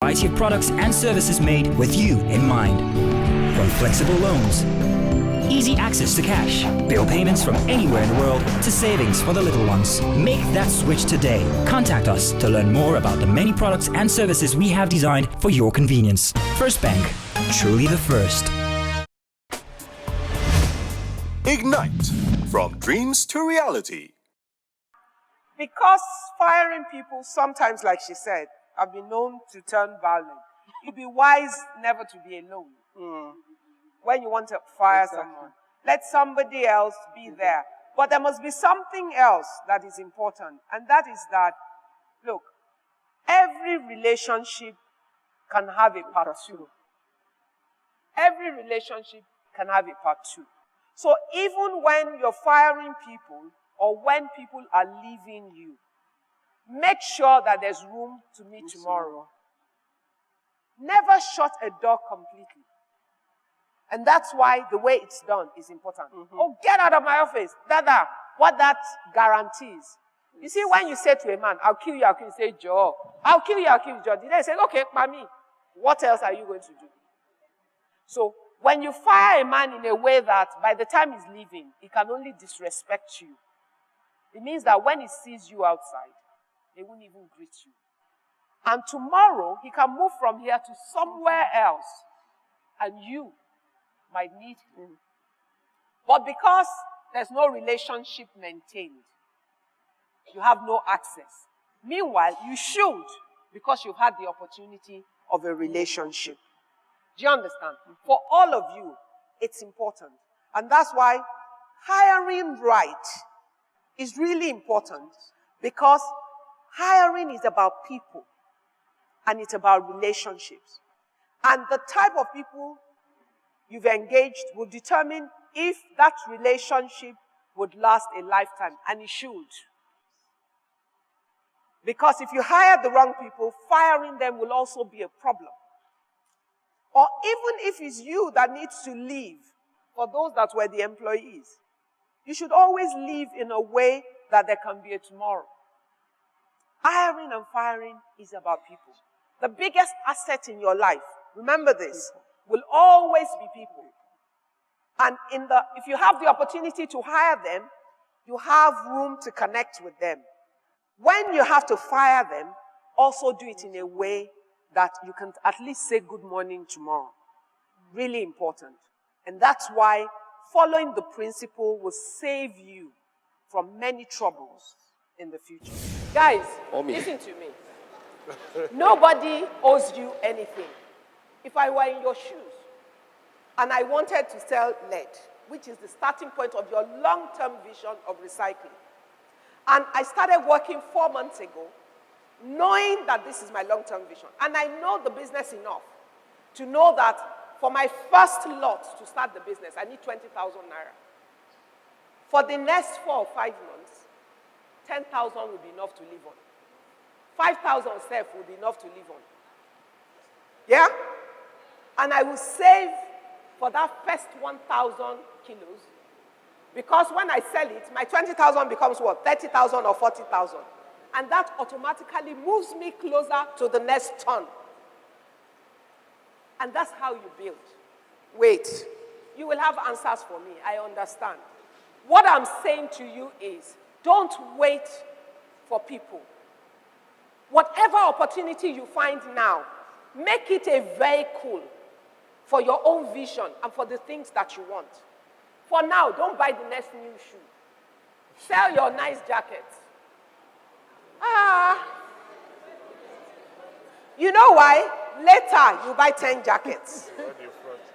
variety of products and services made with you in mind. From flexible loans, easy access to cash, bill payments from anywhere in the world, to savings for the little ones. Make that switch today. Contact us to learn more about the many products and services we have designed for your convenience. First Bank, truly the first. Ignite, from dreams to reality. Because firing people sometimes, like she said, have been known to turn violent. It'd be wise never to be alone. When you want to fire someone, let somebody else be there. But there must be something else that is important, and that is that, look, every relationship can have a part two. Every relationship can have a part two. So even when you're firing people, or when people are leaving you, make sure that there's room to meet tomorrow. Never shut a door completely. And that's why the way it's done is important. Oh, get out of my office. Dada, what that guarantees. You see, when you say to a man, I'll kill you, say, Joe. I'll kill you, Joe. They say, okay, Mami, what else are you going to do? So, when you fire a man in a way that by the time he's leaving, he can only disrespect you, it means that when he sees you outside, he won't even greet you. And tomorrow, he can move from here to somewhere else, and you might need him. But because there's no relationship maintained, you have no access. Meanwhile, you should, because you've had the opportunity of a relationship. Do you understand? For all of you, it's important. And that's why hiring right is really important, because hiring is about people and it's about relationships. And the type of people you've engaged will determine if that relationship would last a lifetime, and it should. Because if you hire the wrong people, firing them will also be a problem. Or even if it's you that needs to leave, for those that were the employees, you should always leave in a way that there can be a tomorrow. Hiring and firing is about people. The biggest asset in your life, remember this, will always be people. And if you have the opportunity to hire them, you have room to connect with them. When you have to fire them, also do it in a way that you can at least say good morning tomorrow. Really important. And that's why following the principle will save you from many troubles in the future. Guys, listen to me. Nobody owes you anything. If I were in your shoes and I wanted to sell lead, which is the starting point of your long-term vision of recycling, and I started working 4 months ago, knowing that this is my long-term vision, and I know the business enough to know that for my first lot to start the business, I need 20,000 naira. For the next 4 or 5 months, 10,000 will be enough to live on. 5,000 self will be enough to live on. Yeah? And I will save for that first 1,000 kilos, because when I sell it, my 20,000 becomes what? 30,000 or 40,000. And that automatically moves me closer to the next ton. And that's how you build. Wait, you will have answers for me, I understand. What I'm saying to you is, don't wait for people. Whatever opportunity you find now, make it a vehicle for your own vision and for the things that you want. For now, don't buy the next new shoe. Sell your nice jacket. You know why? Later, you buy 10 jackets.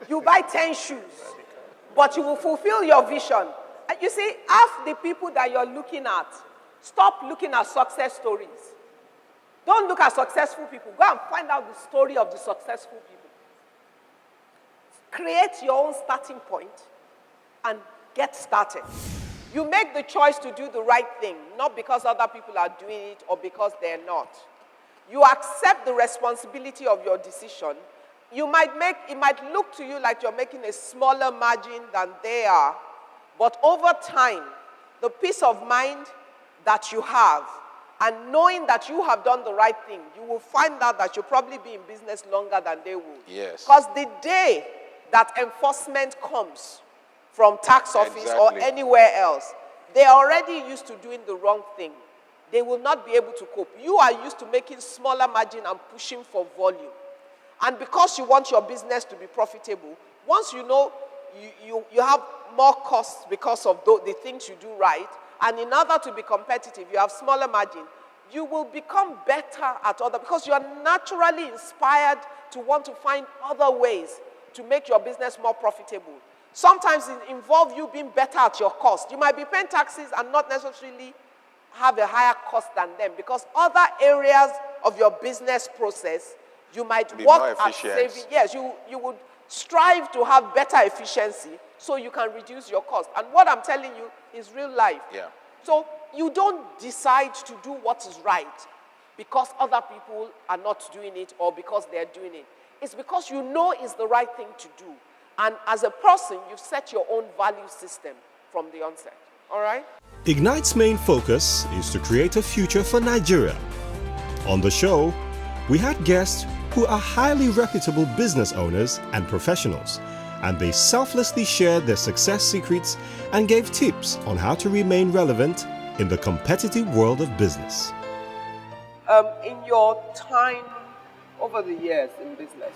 You buy 10 shoes. But you will fulfill your vision. You see, half the people that you're looking at, stop looking at success stories. Don't look at successful people. Go and find out the story of the successful people. Create your own starting point and get started. You make the choice to do the right thing, not because other people are doing it or because they're not. You accept the responsibility of your decision. It might look to you like you're making a smaller margin than they are, but over time, the peace of mind that you have And knowing that you have done the right thing, you will find out that you'll probably be in business longer than they would. Yes. Because the day that enforcement comes from tax office or anywhere else, they are already used to doing the wrong thing. They will not be able to cope. You are used to making smaller margin and pushing for volume. And because you want your business to be profitable, once you know you have more costs because of the things you do right, and in order to be competitive, you have smaller margin, you will become better at other, because you are naturally inspired to want to find other ways to make your business more profitable. Sometimes it involves you being better at your cost. You might be paying taxes and not necessarily have a higher cost than them, because other areas of your business process, you might work at saving. Yes, you would strive to have better efficiency so you can reduce your cost. And what I'm telling you is real life. Yeah. So you don't decide to do what is right because other people are not doing it or because they're doing it. It's because you know it's the right thing to do. And as a person, you've set your own value system from the onset. All right? Ignite's main focus is to create a future for Nigeria. On the show, we had guests who are highly reputable business owners and professionals, and they selflessly shared their success secrets and gave tips on how to remain relevant in the competitive world of business. In your time over the years in business,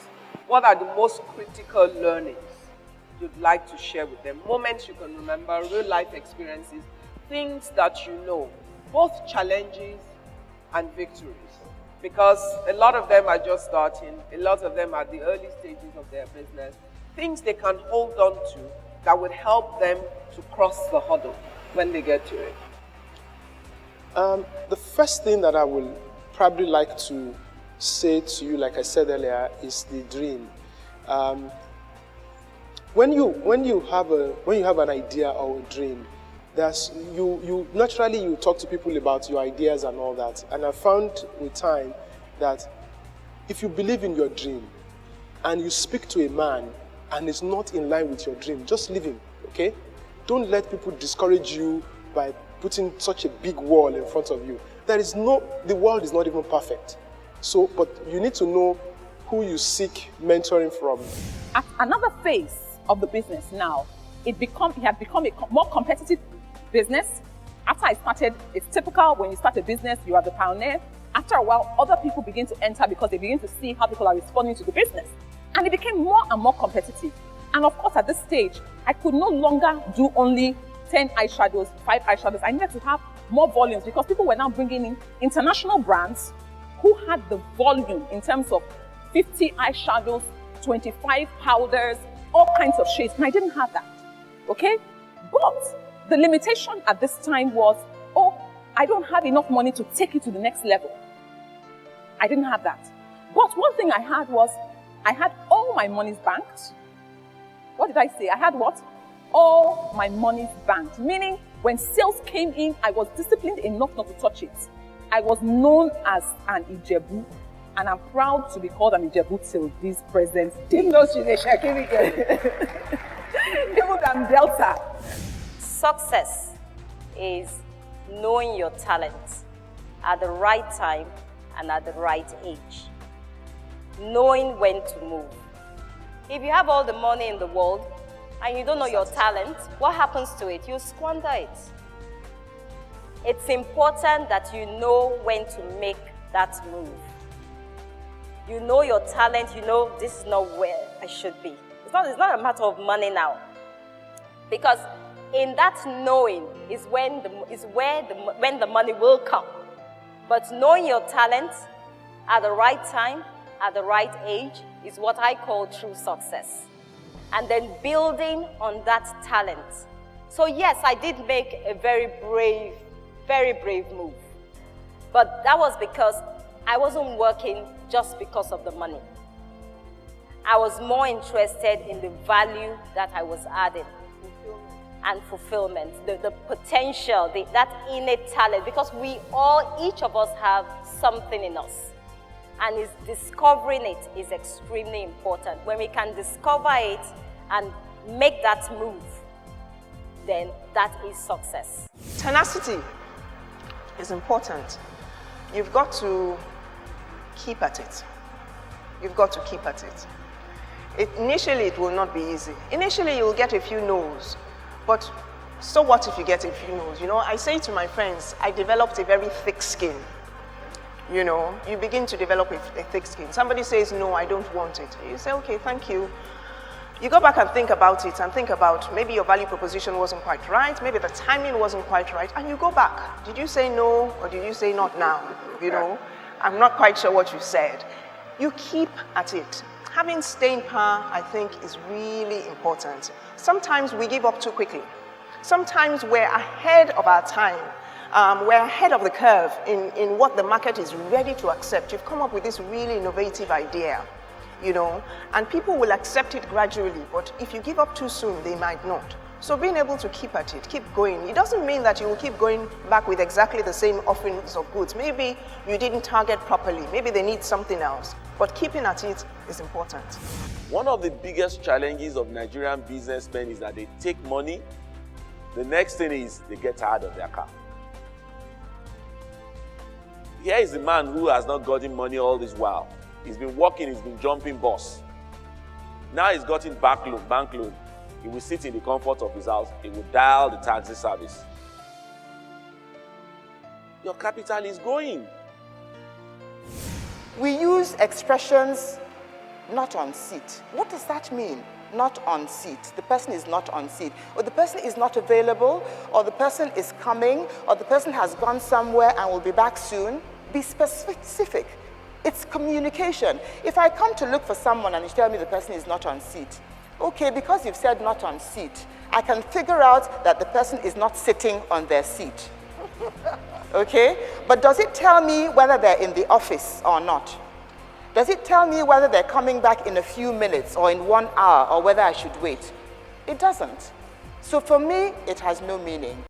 what are the most critical learnings you'd like to share with them? Moments you can remember, real life experiences, things that you know, both challenges and victories. Because a lot of them are just starting, a lot of them are at the early stages of their business. Things they can hold on to that would help them to cross the hurdle when they get to it. The first thing that I will probably like to say to you, like I said earlier, is the dream. When you have an idea or a dream, you naturally talk to people about your ideas and all that. And I found with time that if you believe in your dream and you speak to a man and it's not in line with your dream, just leave him, okay? Don't let people discourage you by putting such a big wall in front of you. The world is not even perfect. So, but you need to know who you seek mentoring from. At another phase of the business now, it had become a more competitive business. After I started, it's typical when you start a business, you are the pioneer. After a while, other people begin to enter because they begin to see how people are responding to the business. And it became more and more competitive. And of course, at this stage, I could no longer do only 10 eyeshadows, 5 eyeshadows. I needed to have more volumes because people were now bringing in international brands who had the volume in terms of 50 eyeshadows, 25 powders, all kinds of shades. And I didn't have that, okay? But the limitation at this time was, I don't have enough money to take it to the next level. I didn't have that. But one thing I had was, I had all my monies banked. What did I say? I had what? All my monies banked. Meaning, when sales came in, I was disciplined enough not to touch it. I was known as an Ijebu, and I'm proud to be called an Ijebu till this present day. Even though she's a Shakiri girl. Even than Delta. Success is knowing your talent at the right time and at the right age. Knowing when to move. If you have all the money in the world and you don't know your talent, what happens to it? You squander it. It's important that you know when to make that move. You know your talent, you know this is not where I should be. It's not a matter of money now. Because in that knowing is when the money will come. But knowing your talent at the right time, at the right age, is what I call true success. And then building on that talent. So yes, I did make a very brave move. But that was because I wasn't working just because of the money. I was more interested in the value that I was adding. And fulfillment, the potential, that innate talent, because each of us have something in us. And discovering it is extremely important. When we can discover it and make that move, then that is success. Tenacity is important. you've got to keep at it. You've got to keep at it. Initially, it will not be easy. Initially, you'll get a few no's, but so what if you get a few no's? You know, I say to my friends, I developed a very thick skin. You know, you begin to develop a thick skin. Somebody says, no, I don't want it. You say, okay, thank you. You go back and think about it and think about maybe your value proposition wasn't quite right, maybe the timing wasn't quite right, and you go back. Did you say no or did you say not now? You know, I'm not quite sure what you said. You keep at it. Having staying power, I think, is really important. Sometimes we give up too quickly. Sometimes we're ahead of our time. We're ahead of the curve in what the market is ready to accept. You've come up with this really innovative idea, you know, and people will accept it gradually, but if you give up too soon, they might not. So being able to keep at it, keep going, it doesn't mean that you will keep going back with exactly the same offerings of goods. Maybe you didn't target properly, maybe they need something else, but keeping at it is important. One of the biggest challenges of Nigerian businessmen is that they take money, the next thing is they get tired of their car. Here is a man who has not gotten money all this while. He's been working, he's been jumping boss. Now he's gotten bank loan. He will sit in the comfort of his house. He will dial the taxi service. Your capital is growing. We use expressions, not on seat. What does that mean? Not on seat. The person is not on seat. Or the person is not available, or the person is coming, or the person has gone somewhere and will be back soon. Be specific. It's communication. If I come to look for someone and you tell me the person is not on seat, okay, because you've said not on seat, I can figure out that the person is not sitting on their seat. Okay? But does it tell me whether they're in the office or not? Does it tell me whether they're coming back in a few minutes or in 1 hour or whether I should wait? It doesn't. So for me, it has no meaning.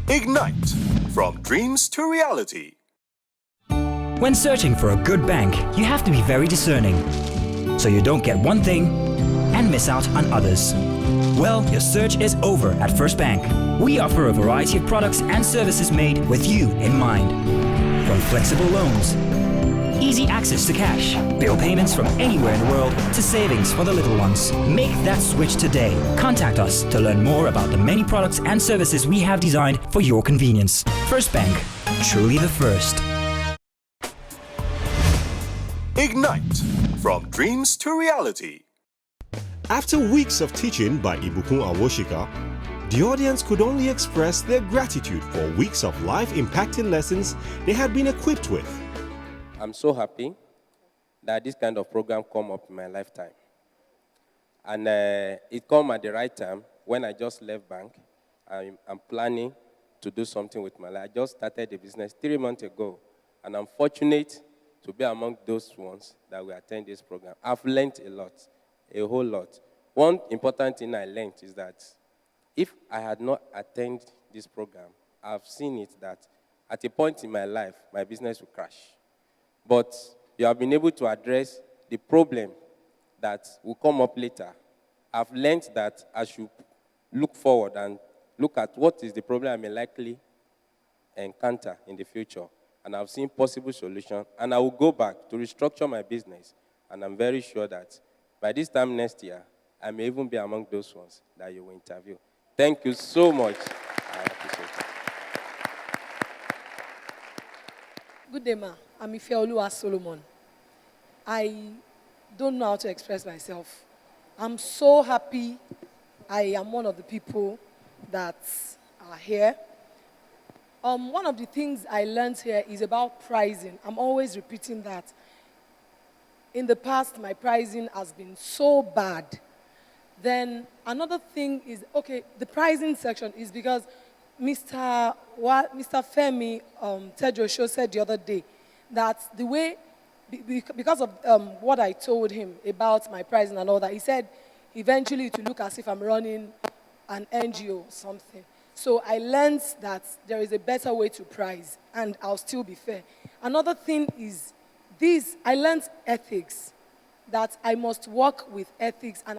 Ignite, from dreams to reality. When searching for a good bank, you have to be very discerning, so you don't get one thing and miss out on others. Well, your search is over at First Bank. We offer a variety of products and services made with you in mind. From flexible loans, easy access to cash, bill payments from anywhere in the world, to savings for the little ones. Make that switch today. Contact us to learn more about the many products and services we have designed for your convenience. First Bank, truly the first. Ignite, from dreams to reality. After weeks of teaching by Ibukun Awoshika, the audience could only express their gratitude for weeks of life-impacting lessons they had been equipped with. I'm so happy that this kind of program come up in my lifetime. And it come at the right time when I just left bank. I'm planning to do something with my life. I just started the business 3 months ago, and I'm fortunate to be among those ones that will attend this program. I've learned a lot, a whole lot. One important thing I learned is that if I had not attended this program, I've seen it that at a point in my life, my business will crash. But you have been able to address the problem that will come up later. I've learned that I should look forward and look at what is the problem I may likely encounter in the future. And I've seen possible solutions, and I will go back to restructure my business. And I'm very sure that by this time next year, I may even be among those ones that you will interview. Thank you so much. I appreciate it. Good day, ma. I'm Ifeoluwa Solomon. I don't know how to express myself. I'm so happy I am one of the people that are here. One of the things I learned here is about pricing. I'm always repeating that. In the past, my pricing has been so bad. Then another thing is, okay, the pricing section is because Mr. Femi Tejosho said the other day that the way, because of what I told him about my pricing and all that, he said eventually to look as if I'm running an NGO or something. So I learned that there is a better way to price, and I'll still be fair. Another thing is this, I learned ethics, that I must work with ethics and